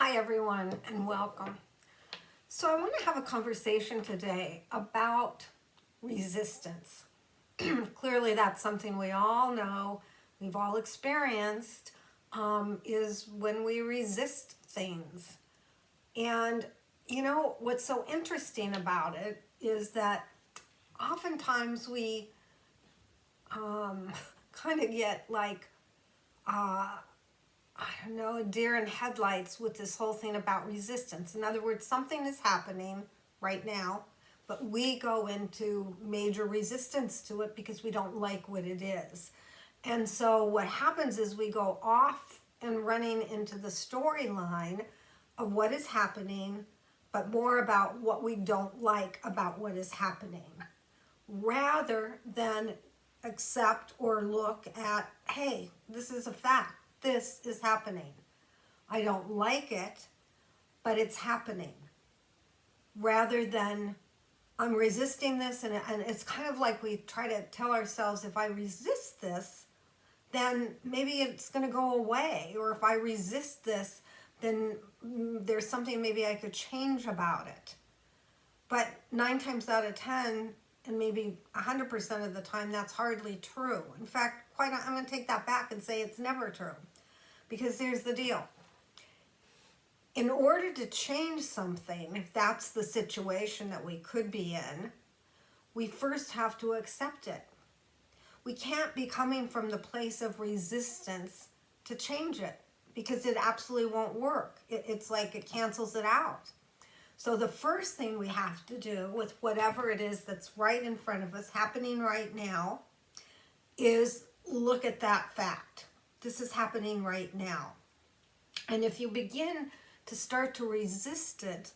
Hi everyone and welcome. So I want to have a conversation today about resistance. Clearly that's something we all know, we've all experienced, is when we resist things. And you know, what's so interesting about it is that oftentimes we kind of get like, I don't know, a deer in headlights with this whole thing about resistance. In other words, something is happening right now, but we go into major resistance to it because we don't like what it is. And so what happens is we go off and running into the storyline of what is happening, but more about what we don't like about what is happening, rather than accept or look at, hey, this is a fact. This is happening. I don't like it, but it's happening. Rather than I'm resisting this, and it's kind of like we try to tell ourselves, if I resist this, then maybe it's going to go away. Or if I resist this, then there's something maybe I could change about it. But 9 times out of 10, and maybe 100% of the time, that's hardly true. In fact, I'm going to take that back and say it's never true. Because here's the deal. In order to change something, if that's the situation that we could be in, we first have to accept it. We can't be coming from the place of resistance to change it, because it absolutely won't work. It's like it cancels it out. So the first thing we have to do with whatever it is that's right in front of us, happening right now, is look at that fact. This is happening right now. And if you begin to start to resist it,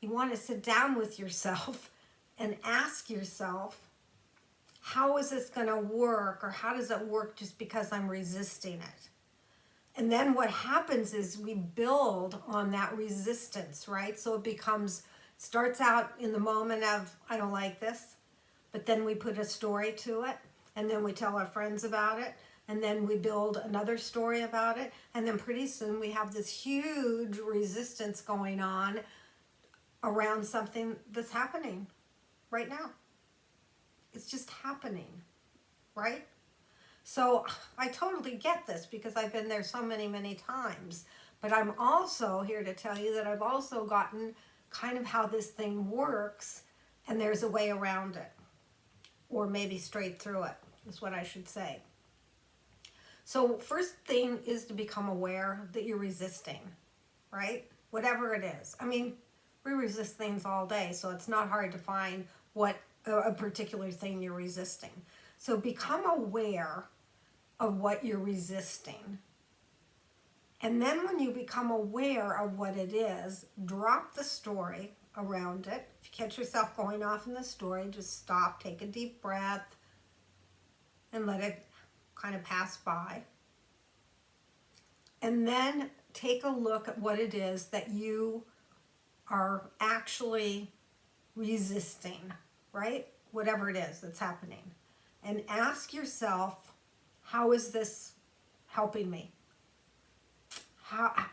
you want to sit down with yourself and ask yourself, how is this going to work? Or how does it work just because I'm resisting it? And then what happens is we build on that resistance, right? So it starts out in the moment of, I don't like this, but then we put a story to it, and then we tell our friends about it, and then we build another story about it, and then pretty soon we have this huge resistance going on around something that's happening right now. It's just happening, right? So I totally get this because I've been there so many, many times. But I'm also here to tell you that I've also gotten kind of how this thing works, and there's a way around it. Or maybe straight through it, is what I should say. So first thing is to become aware that you're resisting, right? Whatever it is. I mean, we resist things all day, so it's not hard to find what a particular thing you're resisting. So become aware of what you're resisting. And then when you become aware of what it is, drop the story around it. If you catch yourself going off in the story, just stop, take a deep breath, and let it kind of pass by. And then take a look at what it is that you are actually resisting, right? Whatever it is that's happening. And ask yourself, how is this helping me?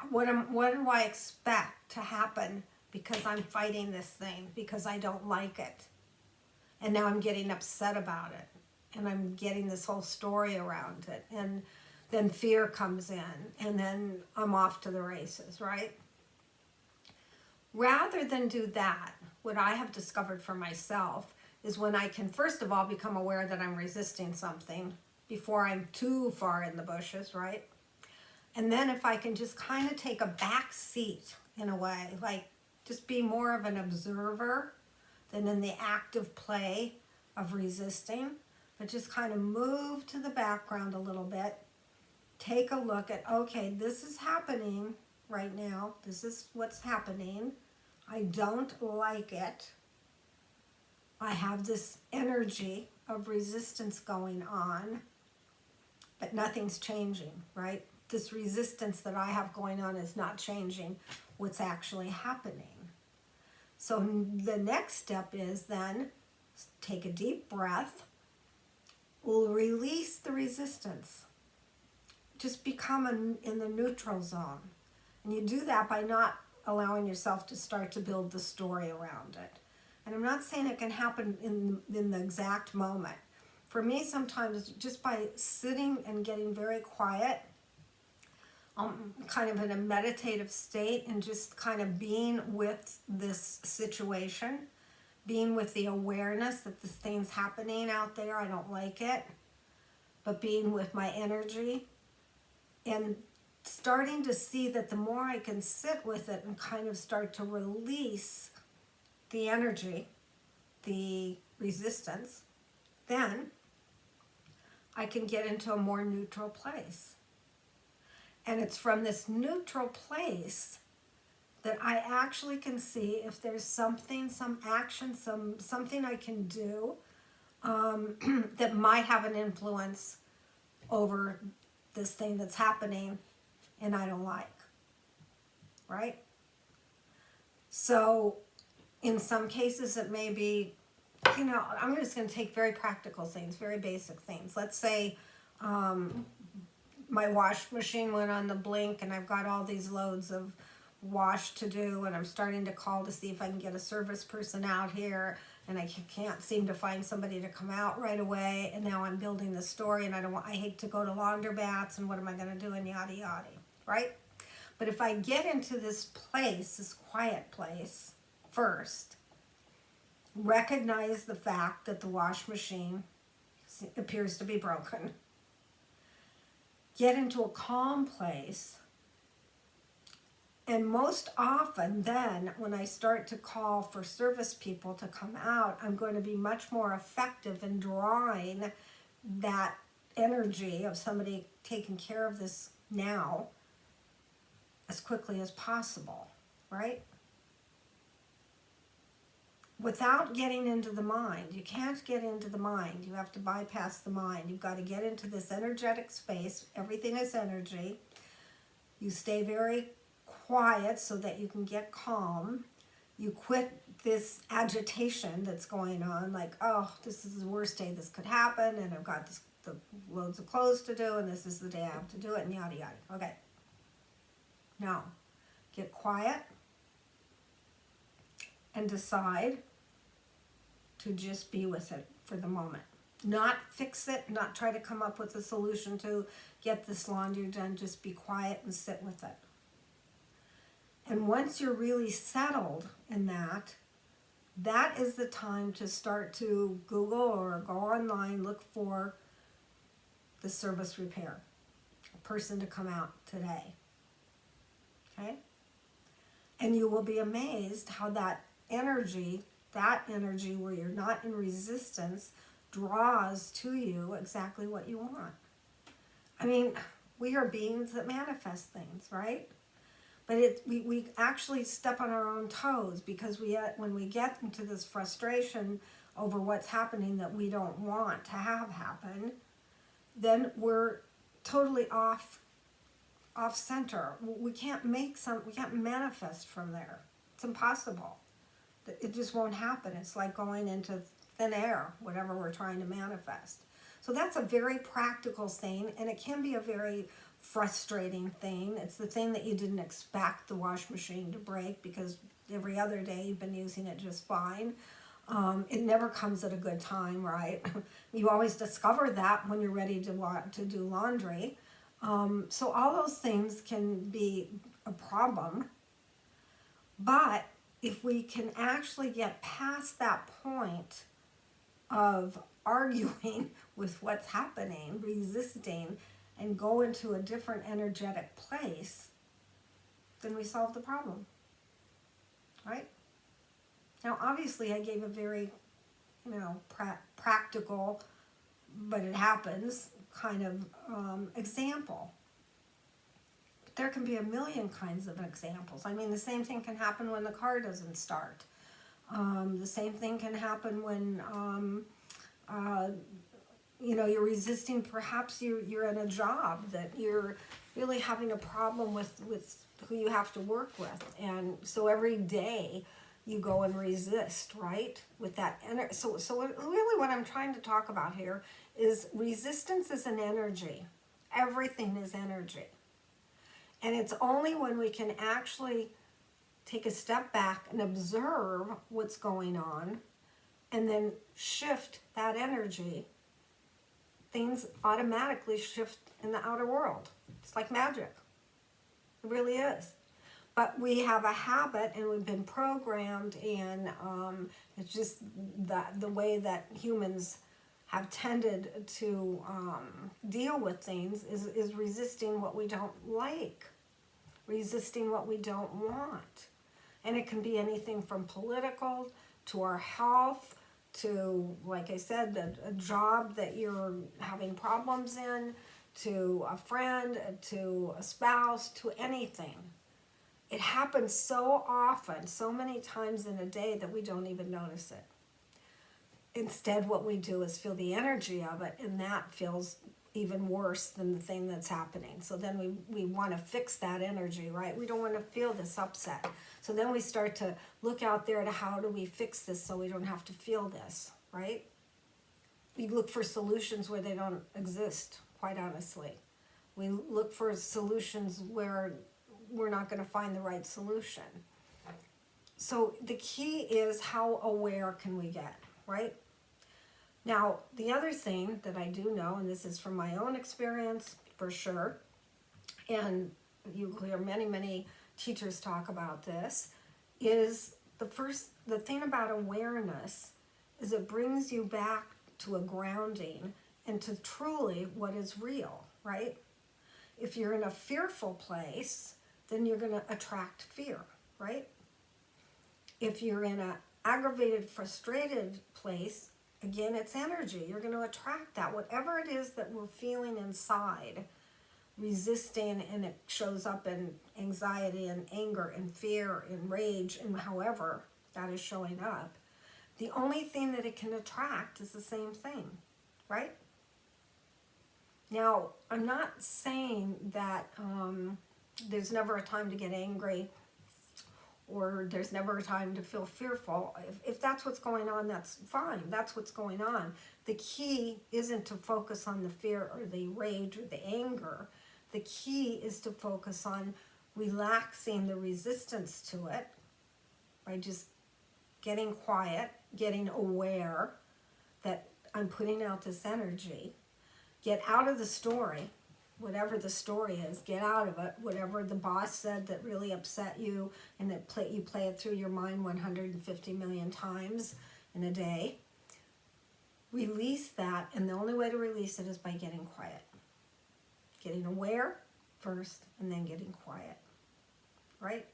What do I expect to happen because I'm fighting this thing, because I don't like it? And now I'm getting upset about it. And I'm getting this whole story around it. And then fear comes in. And then I'm off to the races, right? Rather than do that, what I have discovered for myself is when I can, first of all, become aware that I'm resisting something before I'm too far in the bushes, right? And then if I can just kind of take a back seat in a way, like just be more of an observer than in the active play of resisting, but just kind of move to the background a little bit, take a look at, okay, this is happening right now. This is what's happening. I don't like it. I have this energy of resistance going on, but nothing's changing, right? This resistance that I have going on is not changing what's actually happening. So the next step is then take a deep breath. We'll release the resistance. Just become in the neutral zone. And you do that by not allowing yourself to start to build the story around it. And I'm not saying it can happen in the exact moment. For me, sometimes just by sitting and getting very quiet, kind of in a meditative state, and just kind of being with this situation, being with the awareness that this thing's happening out there, I don't like it, but being with my energy and starting to see that the more I can sit with it and kind of start to release the energy, the resistance, then I can get into a more neutral place. And it's from this neutral place that I actually can see if there's something, some action, something I can do that might have an influence over this thing that's happening and I don't like, right? So in some cases it may be, I'm just going to take very practical things, very basic things. Let's say my wash machine went on the blink and I've got all these loads of wash to do, and I'm starting to call to see if I can get a service person out here, and I can't seem to find somebody to come out right away, and now I'm building the story, and I hate to go to laundromats, and what am I going to do, and yada yada, right? But if I get into this place, this quiet place first, recognize the fact that the wash machine appears to be broken, get into a calm place, and most often then when I start to call for service people to come out, I'm going to be much more effective in drawing that energy of somebody taking care of this now as quickly as possible, right? Without getting into the mind. You can't get into the mind. You have to bypass the mind. You've got to get into this energetic space. Everything is energy. You stay very quiet so that you can get calm. You quit this agitation that's going on, like, oh, this is the worst day this could happen, and I've got the loads of clothes to do, and this is the day I have to do it, and yada yada. Okay. Now, get quiet and decide to just be with it for the moment. Not fix it, not try to come up with a solution to get this laundry done. Just be quiet and sit with it. And once you're really settled in that, that is the time to start to Google or go online, look for the service repair, a person to come out today. Okay? And you will be amazed how that energy where you're not in resistance, draws to you exactly what you want. I mean, we are beings that manifest things, right? But we actually step on our own toes, because when we get into this frustration over what's happening that we don't want to have happen, then we're totally off center. We can't manifest from there. It's impossible. It just won't happen. It's like going into thin air, whatever we're trying to manifest. So that's a very practical thing, and it can be a very frustrating thing. It's the thing that you didn't expect the wash machine to break, because every other day you've been using it just fine. It never comes at a good time, right? You always discover that when you're ready to do laundry. So all those things can be a problem. But if we can actually get past that point of arguing with what's happening, resisting, and go into a different energetic place, then we solve the problem, right? Now, obviously, I gave a very, practical, but it happens kind of example. But there can be a million kinds of examples. I mean, the same thing can happen when the car doesn't start. The same thing can happen when you're resisting. Perhaps you're in a job that you're really having a problem with who you have to work with, and so every day you go and resist, right? With that energy. So really what I'm trying to talk about here is resistance is an energy. Everything is energy. And it's only when we can actually take a step back and observe what's going on and then shift that energy, things automatically shift in the outer world. It's like magic. It really is. But we have a habit and we've been programmed, and it's just the way that humans have tended to deal with things is resisting what we don't like, resisting what we don't want. And it can be anything from political to our health to, like I said, a job that you're having problems in, to a friend, to a spouse, to anything. It happens so often, so many times in a day that we don't even notice it. Instead, what we do is feel the energy of it, and that feels even worse than the thing that's happening. So then we want to fix that energy, right? We don't want to feel this upset. So then we start to look out there to how do we fix this so we don't have to feel this, right? We look for solutions where they don't exist, quite honestly. We look for solutions where we're not going to find the right solution. So the key is, how aware can we get, right? Now, the other thing that I do know, and this is from my own experience for sure, and you hear many, many teachers talk about this, is the thing about awareness is it brings you back to a grounding and to truly what is real, right? If you're in a fearful place, then you're going to attract fear, right? If you're in an aggravated, frustrated place, again, it's energy. You're going to attract that. Whatever it is that we're feeling inside, resisting, and it shows up in anxiety and anger and fear and rage and however that is showing up, the only thing that it can attract is the same thing, right? Now, I'm not saying that there's never a time to get angry or there's never a time to feel fearful. If that's what's going on, that's fine. That's what's going on. The key isn't to focus on the fear or the rage or the anger. The key is to focus on relaxing the resistance to it by just getting quiet, getting aware that I'm putting out this energy. Get out of the story, whatever the story is, get out of it. Whatever the boss said that really upset you and that you play it through your mind 150 million times in a day, release that, and the only way to release it is by getting quiet. Getting aware first and then getting quiet, right?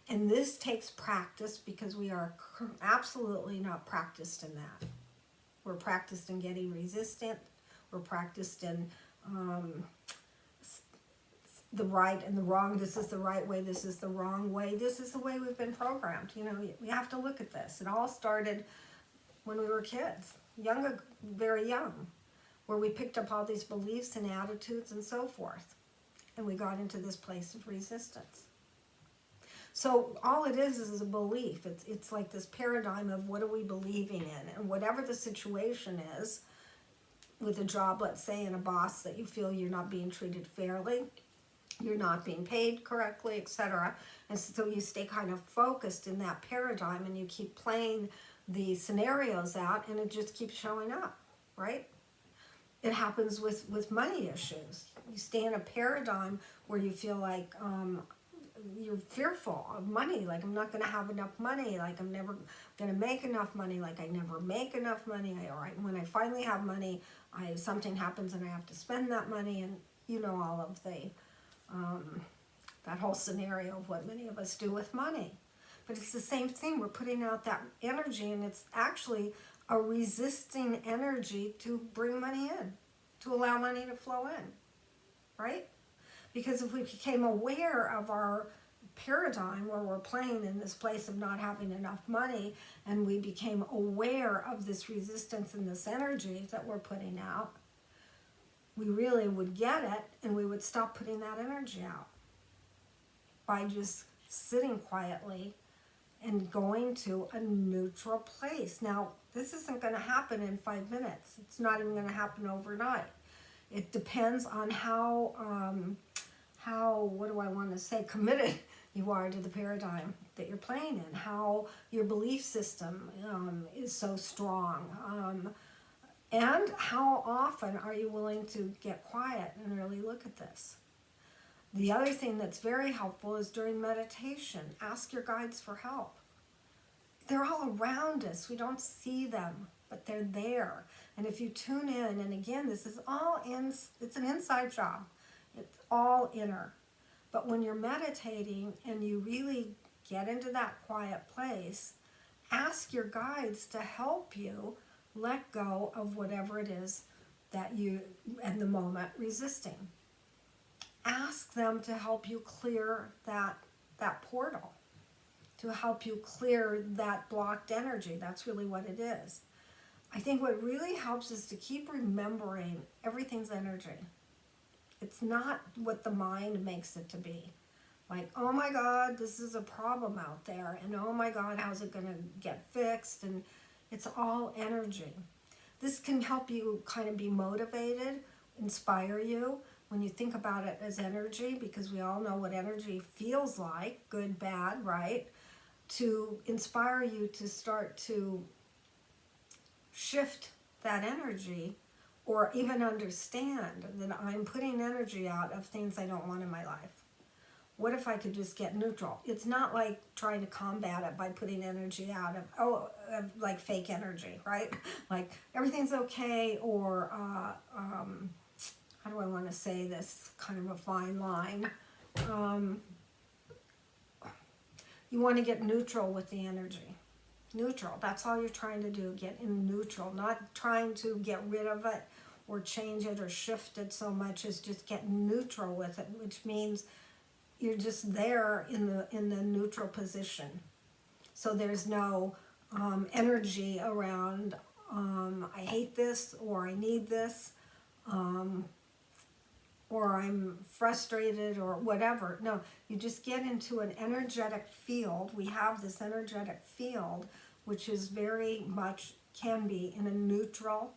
And this takes practice because we are absolutely not practiced in that. We're practiced in getting resistant. We're practiced in the right and the wrong. This is the right way. This is the wrong way. This is the way we've been programmed. You know, we have to look at this. It all started when we were kids, very young, where we picked up all these beliefs and attitudes and so forth. And we got into this place of resistance. So all it is a belief. It's like this paradigm of what are we believing in, and whatever the situation is, with a job, let's say, and a boss that you feel you're not being treated fairly, you're not being paid correctly, etc. And so you stay kind of focused in that paradigm and you keep playing the scenarios out and it just keeps showing up, right? It happens with money issues. You stay in a paradigm where you feel like you're fearful of money, like I'm not going to have enough money, like I'm never going to make enough money, like I never make enough money, when I finally have money, something happens and I have to spend that money, and you know all of the that whole scenario of what many of us do with money. But it's the same thing. We're putting out that energy, and it's actually a resisting energy to bring money in, to allow money to flow in, right? Because if we became aware of our paradigm where we're playing in this place of not having enough money, and we became aware of this resistance and this energy that we're putting out, we really would get it, and we would stop putting that energy out by just sitting quietly and going to a neutral place. Now, this isn't going to happen in 5 minutes. It's not even going to happen overnight. It depends on how what do I want to say, committed you are to the paradigm that you're playing in, how your belief system is so strong, and how often are you willing to get quiet and really look at this. The other thing that's very helpful is during meditation, ask your guides for help. They're all around us. We don't see them, but they're there. And if you tune in, and again, this is all it's an inside job. It's all inner. But when you're meditating and you really get into that quiet place, ask your guides to help you let go of whatever it is that you, at the moment, resisting. Ask them to help you clear that portal, to help you clear that blocked energy. That's really what it is. I think what really helps is to keep remembering everything's energy. It's not what the mind makes it to be. Like, oh my God, this is a problem out there, and oh my God, how's it going to get fixed? And it's all energy. This can help you kind of be motivated, inspire you when you think about it as energy, because we all know what energy feels like, good, bad, right? To inspire you to start to shift that energy, or even understand that I'm putting energy out of things I don't want in my life. What if I could just get neutral? It's not like trying to combat it by putting energy out of, like fake energy, right? Like everything's okay, or how do I want to say this? Kind of a fine line. You want to get neutral with the energy. Neutral, that's all you're trying to do, get in neutral, not trying to get rid of it or change it or shift it so much as just get neutral with it, which means you're just there in the neutral position. So there's no energy around, I hate this, or I need this, or I'm frustrated, or whatever. No, you just get into an energetic field. We have this energetic field, which is very much, can be in a neutral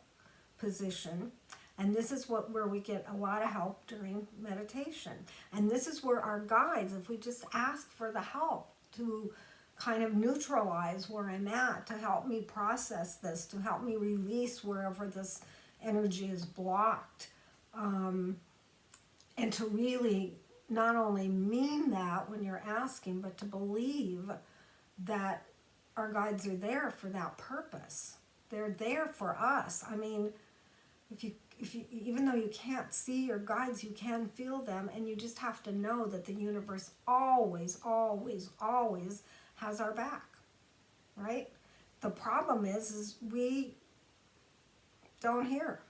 position. And this is where we get a lot of help during meditation. And this is where our guides, if we just ask for the help to kind of neutralize where I'm at, to help me process this, to help me release wherever this energy is blocked, and to really not only mean that when you're asking, but to believe that our guides are there for that purpose. They're there for us. I mean, if you even though you can't see your guides, you can feel them, and you just have to know that the universe always, always, always has our back, right? The problem is we don't hear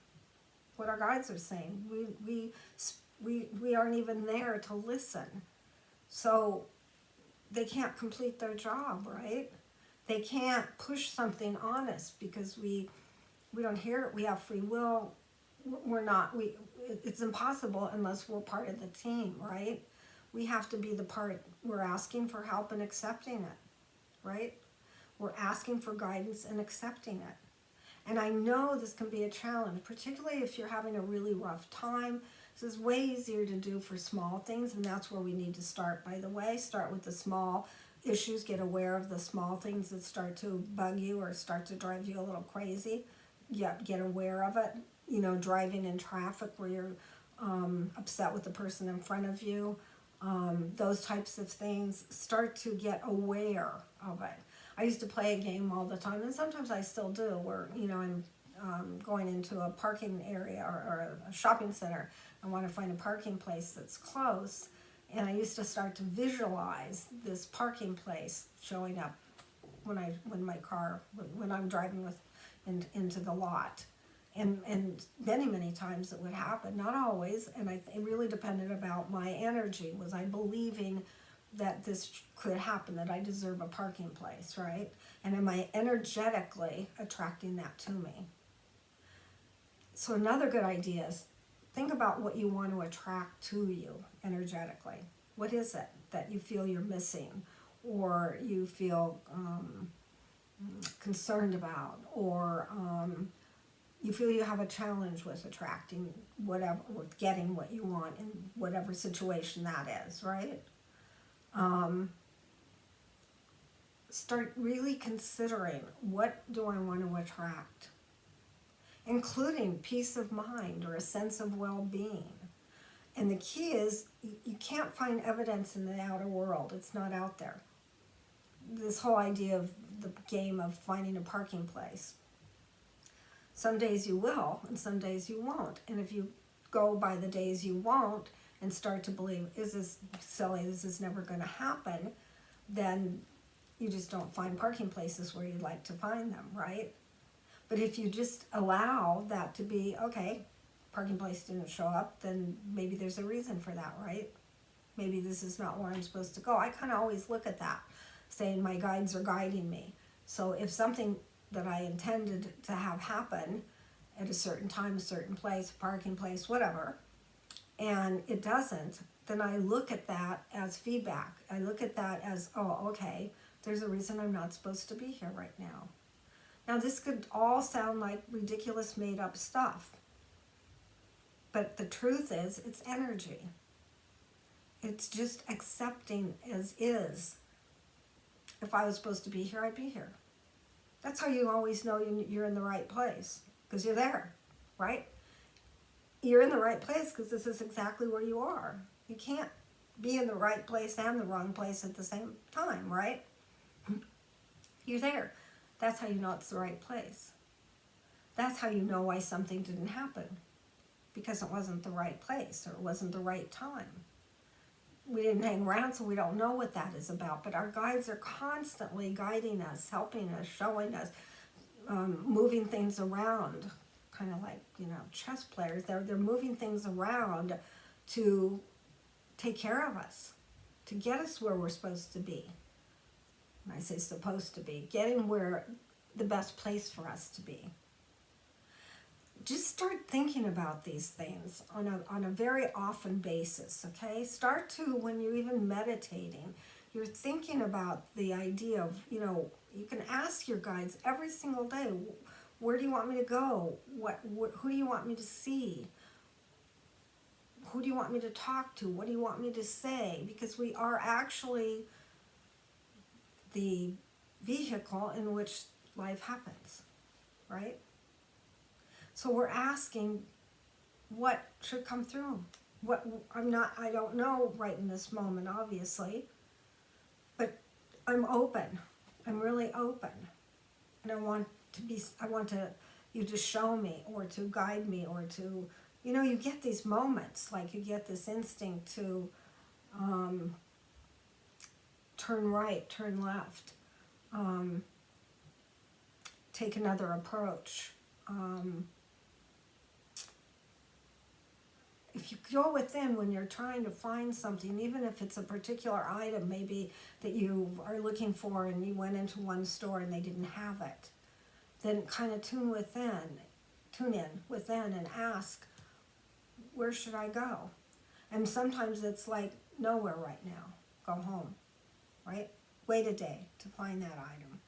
what our guides are saying. We aren't even there to listen. So they can't complete their job, right? They can't push something on us because we don't hear it. We have free will. It's impossible unless we're part of the team, right? We have to be the part. We're asking for help and accepting it, right? We're asking for guidance and accepting it. And I know this can be a challenge, particularly if you're having a really rough time. This is way easier to do for small things, and that's where we need to start, by the way. Start with the small issues, get aware of the small things that start to bug you or start to drive you a little crazy. Get aware of it. You know, driving in traffic where you're upset with the person in front of you. Those types of things. Start to get aware of it. I used to play a game all the time, and sometimes I still do, where, you know, I'm going into a parking area or a shopping center. I want to find a parking place that's close, and I used to start to visualize this parking place showing up when I'm driving into the lot. And many times it would happen, not always, and it really depended about my energy. Was I believing that this could happen, that I deserve a parking place, right? And am I energetically attracting that to me? So another good idea is think about what you want to attract to you energetically. What is it that you feel you're missing, or you feel concerned about, or you feel you have a challenge with attracting whatever, with getting what you want in whatever situation that is, right? Start really considering, what do I want to attract? Including peace of mind or a sense of well-being. And the key is, you can't find evidence in the outer world. It's not out there. This whole idea of the game of finding a parking place. Some days you will, and some days you won't. And if you go by the days you won't and start to believe, is this silly, this is never going to happen, then you just don't find parking places where you'd like to find them, right? But if you just allow that to be, okay, parking place didn't show up, then maybe there's a reason for that, right? Maybe this is not where I'm supposed to go. I kind of always look at that, saying my guides are guiding me. So if something that I intended to have happen at a certain time, a certain place, a parking place, whatever, and it doesn't, then I look at that as feedback. I look at that as, oh, okay, there's a reason I'm not supposed to be here right now. Now, this could all sound like ridiculous made-up stuff, but the truth is, it's energy. It's just accepting as is. If I was supposed to be here, I'd be here. That's how you always know you're in the right place, because you're there, right? You're in the right place because this is exactly where you are. You can't be in the right place and the wrong place at the same time, right? You're there. That's how you know it's the right place. That's how you know why something didn't happen, because it wasn't the right place or it wasn't the right time. We didn't hang around, so we don't know what that is about. But our guides are constantly guiding us, helping us, showing us, moving things around, kind of like, chess players. They're moving things around to take care of us, to get us where we're supposed to be. When I say supposed to be, getting where the best place for us to be. Just start thinking about these things on a very often basis, okay? Start to, when you're even meditating, you're thinking about the idea of, you can ask your guides every single day, where do you want me to go? Who do you want me to see? Who do you want me to talk to? What do you want me to say? Because we are actually the vehicle in which life happens, right? So we're asking, what should come through? I don't know right in this moment, obviously, but I'm open. I'm really open. And I want you to show me or to guide me or to, you get these moments, like you get this instinct to turn right, turn left, take another approach. If you go within when you're trying to find something, even if it's a particular item maybe that you are looking for and you went into one store and they didn't have it, then kind of tune in within and ask, where should I go? And sometimes it's like, nowhere right now, go home, right? Wait a day to find that item.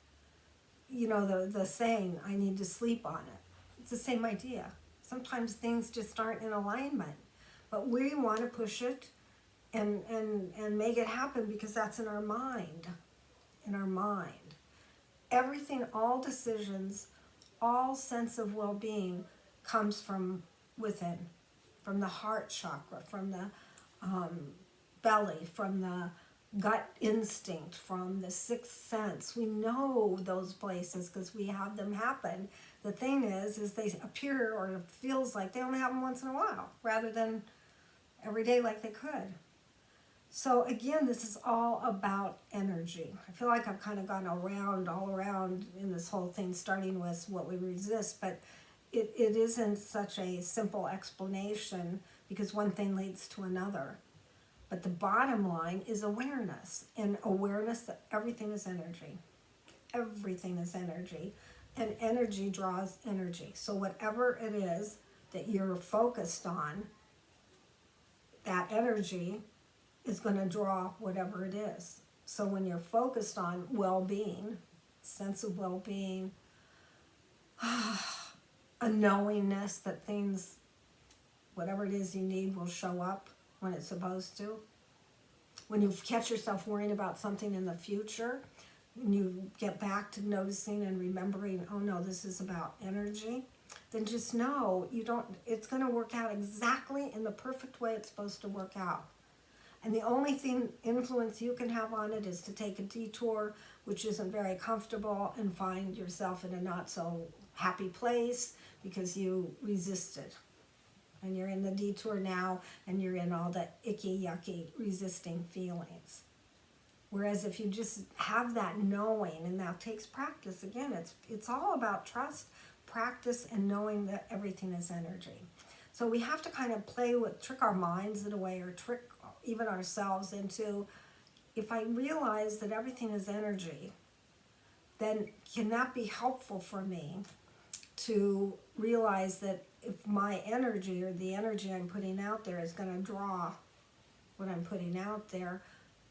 The saying, I need to sleep on it. It's the same idea. Sometimes things just aren't in alignment. But we want to push it and make it happen because that's in our mind. In our mind. Everything, all decisions, all sense of well-being comes from within. From the heart chakra, from the belly, from the gut instinct, from the sixth sense. We know those places because we have them happen. The thing is they appear, or it feels like they only happen once in a while, rather than every day like they could. So again, this is all about energy. I feel like I've kind of gone all around in this whole thing, starting with what we resist, but it isn't such a simple explanation because one thing leads to another. But the bottom line is awareness, and awareness that everything is energy. Everything is energy, and energy draws energy. So whatever it is that you're focused on, that energy is going to draw whatever it is. So when you're focused on well-being, sense of well-being, a knowingness that things, whatever it is you need, will show up when it's supposed to. When you catch yourself worrying about something in the future, and you get back to noticing and remembering, oh no, this is about energy, then just know it's going to work out exactly in the perfect way it's supposed to work out. And the only influence you can have on it is to take a detour, which isn't very comfortable, and find yourself in a not so happy place because you resisted. And you're in the detour now, and you're in all the icky, yucky, resisting feelings. Whereas if you just have that knowing, and that takes practice, again, it's all about trust, practice, and knowing that everything is energy. So we have to kind of trick our minds in a way, or trick even ourselves into, if I realize that everything is energy, then can that be helpful for me to realize that if my energy, or the energy I'm putting out there, is going to draw what I'm putting out there,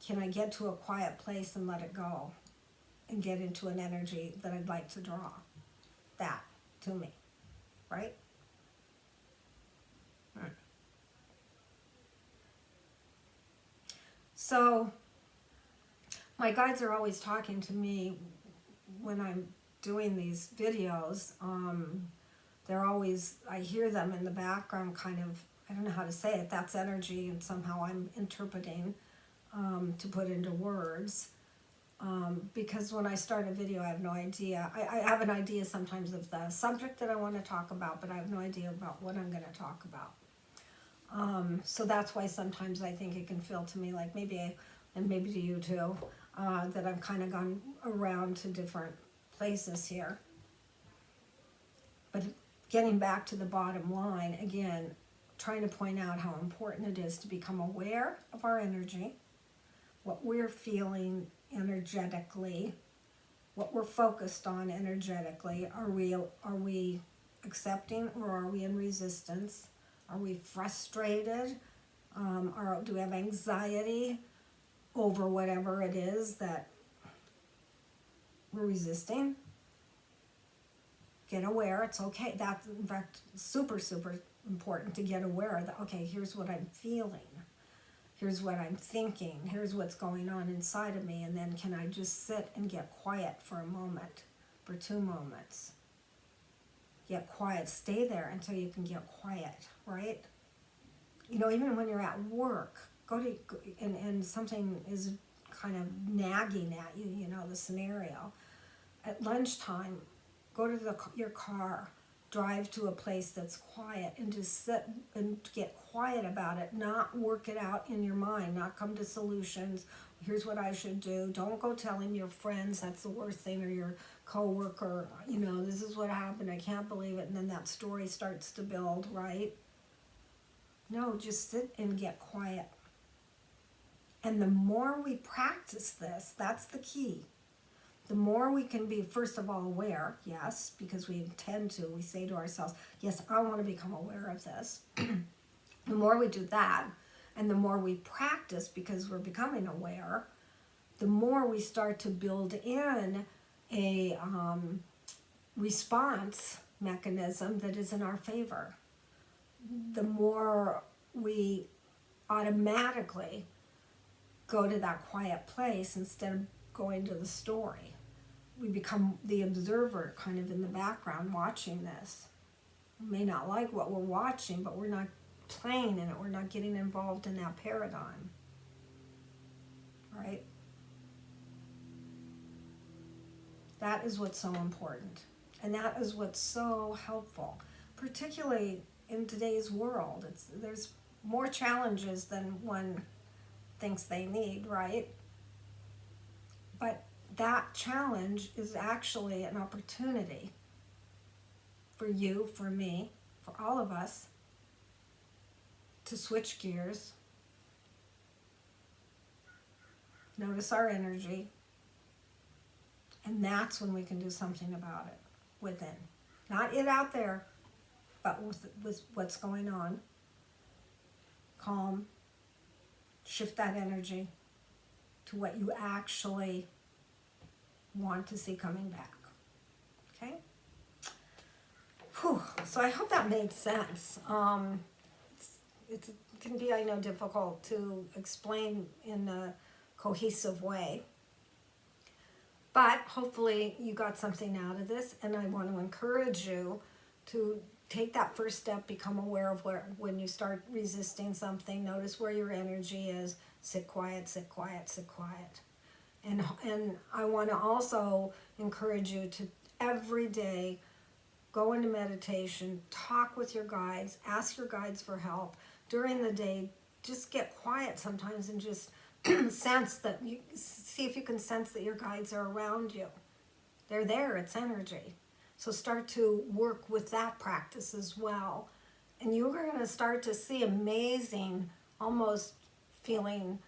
can I get to a quiet place and let it go and get into an energy that I'd like to draw that to me, right? So my guides are always talking to me when I'm doing these videos. They're always, I hear them in the background kind of, I don't know how to say it, that's energy, and somehow I'm interpreting to put into words. Because when I start a video, I have no idea. I have an idea sometimes of the subject that I want to talk about, but I have no idea about what I'm going to talk about. So that's why sometimes I think it can feel to me like and maybe to you too, that I've kind of gone around to different places here. But getting back to the bottom line, again, trying to point out how important it is to become aware of our energy, what we're feeling energetically, what we're focused on energetically. Are we accepting, or are we in resistance? Are we frustrated? Do we have anxiety over whatever it is that we're resisting? Get aware. It's okay. That's, in fact, super, super important to get aware that, okay, here's what I'm feeling. Here's what I'm thinking. Here's what's going on inside of me. And then can I just sit and get quiet for a moment, for 2 moments? Get quiet. Stay there until you can get quiet, right? You know, even when you're at work, and something is kind of nagging at you, you know, the scenario. At lunchtime, go to your car, drive to a place that's quiet, and just sit and get quiet about it. Not work it out in your mind, not come to solutions. Here's what I should do. Don't go telling your friends that's the worst thing, or your coworker, you know, this is what happened, I can't believe it, and then that story starts to build, right? No, just sit and get quiet. And the more we practice this, that's the key. The more we can be, first of all, aware, yes, because we say to ourselves, yes, I want to become aware of this. The more we do that, and the more we practice because we're becoming aware, the more we start to build in a response mechanism that is in our favor. The more we automatically go to that quiet place instead of going to the story. We become the observer kind of in the background watching this. We may not like what we're watching, but we're not playing in it. We're not getting involved in that paradigm. Right? That is what's so important. And that is what's so helpful, particularly in today's world. There's more challenges than one thinks they need, right? But that challenge is actually an opportunity for you, for me, for all of us to switch gears, notice our energy, and that's when we can do something about it within. Not it out there, but with what's going on. Calm, shift that energy to what you actually want to see coming back. Okay? Whew. So I hope that made sense. It can be, I know, difficult to explain in a cohesive way. But hopefully you got something out of this, and I want to encourage you to take that first step, become aware of where, when you start resisting something, notice where your energy is, sit quiet, sit quiet, sit quiet. And I want to also encourage you to every day go into meditation, talk with your guides, ask your guides for help. During the day, just get quiet sometimes and just sense that, you see if you can sense that your guides are around you. They're there, it's energy. So start to work with that practice as well. And you're going to start to see amazing, almost feeling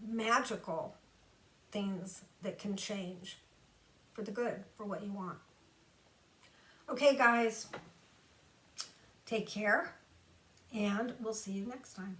magical things that can change for the good, for what you want. Okay, guys, take care, and we'll see you next time.